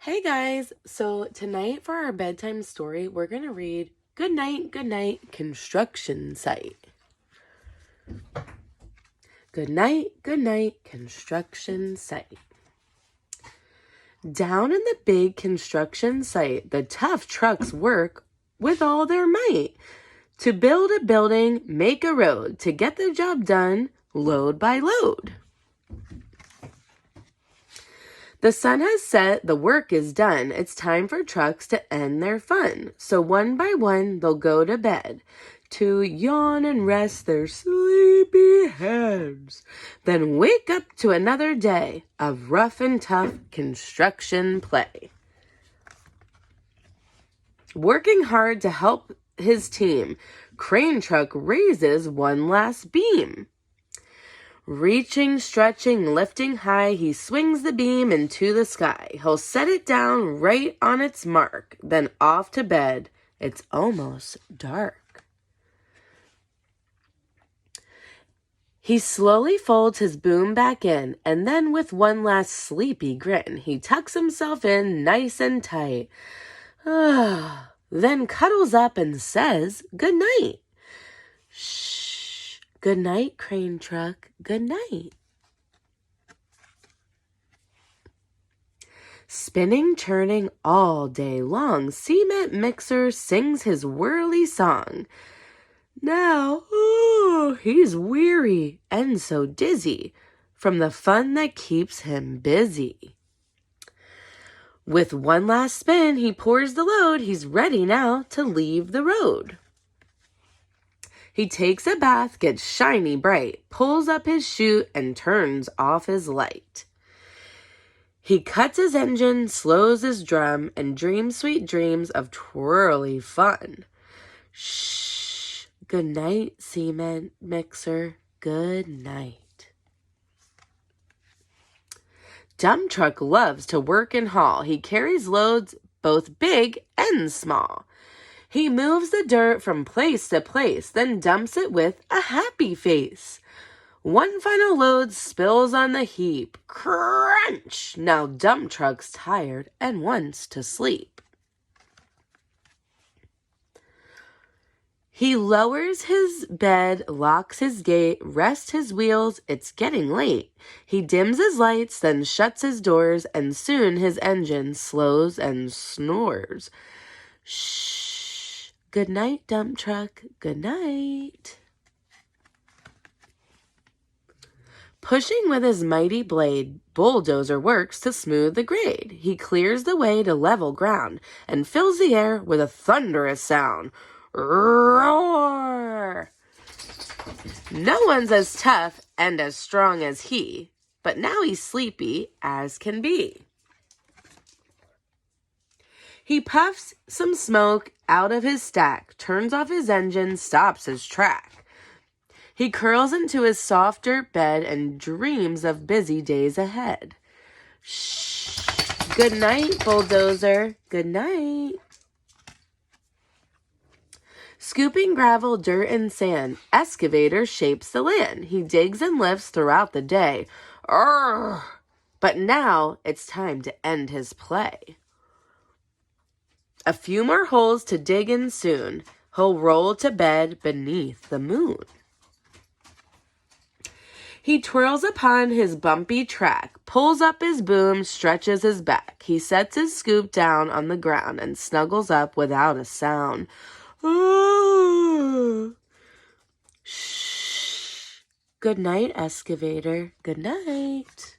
Hey guys, so tonight for our bedtime story, we're going to read Good Night, Construction Site. Good night, construction site. Down in the big construction site, the tough trucks work with all their might. To build a building, make a road, to get the job done, load by load. The sun has set, the work is done. It's time for trucks to end their fun. So one by one, they'll go to bed to yawn and rest their sleepy heads. Then wake up to another day of rough and tough construction play. Working hard to help his team, crane truck raises one last beam. Reaching, stretching, lifting high, he swings the beam into the sky. He'll set it down right on its mark, then off to bed. It's almost dark. He slowly folds his boom back in, and then with one last sleepy grin, he tucks himself in nice and tight. Then cuddles up and says good night. Shh. Good night, crane truck. Good night. Spinning, turning all day long, cement mixer sings his whirly song. Now, he's weary and so dizzy from the fun that keeps him busy. With one last spin, he pours the load. He's ready now to leave the road. He takes a bath, gets shiny bright, pulls up his chute, and turns off his light. He cuts his engine, slows his drum, and dreams sweet dreams of twirly fun. Shh. Good night, cement mixer. Good night. Dump truck loves to work and haul. He carries loads both big and small. He moves the dirt from place to place, then dumps it with a happy face. One final load spills on the heap. Crunch! Now dump truck's tired and wants to sleep. He lowers his bed, locks his gate, rests his wheels. It's getting late. He dims his lights, then shuts his doors, and soon his engine slows and snores. Shh. Good night, dump truck. Good night. Pushing with his mighty blade, bulldozer works to smooth the grade. He clears the way to level ground and fills the air with a thunderous sound. Roar! No one's as tough and as strong as he, but now he's sleepy as can be. He puffs some smoke out of his stack, turns off his engine, stops his track. He curls into his soft dirt bed and dreams of busy days ahead. Shh. Good night, bulldozer. Good night. Scooping gravel, dirt, and sand, excavator shapes the land. He digs and lifts throughout the day. But now it's time to end his play. A few more holes to dig in soon. He'll roll to bed beneath the moon. He twirls upon his bumpy track, pulls up his boom, stretches his back. He sets his scoop down on the ground and snuggles up without a sound. Shh. Good night, excavator. Good night.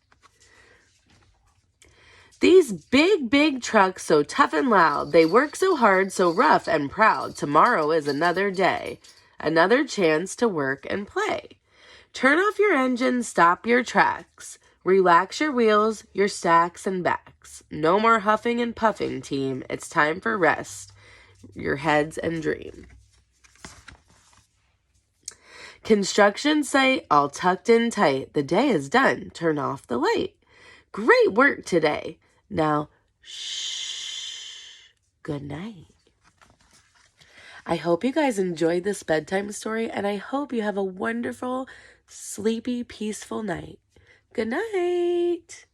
These big trucks so tough and loud, they work so hard, so rough and proud. Tomorrow is another day, another chance to work and play. Turn off your engine, stop your tracks, relax your wheels, your stacks and backs. No more huffing and puffing, team. It's time for rest, your heads and dream. Construction site all tucked in tight. The day is done. Turn off the light. Great work today. Now, shh, good night. I hope you guys enjoyed this bedtime story, and I hope you have a wonderful, sleepy, peaceful night. Good night.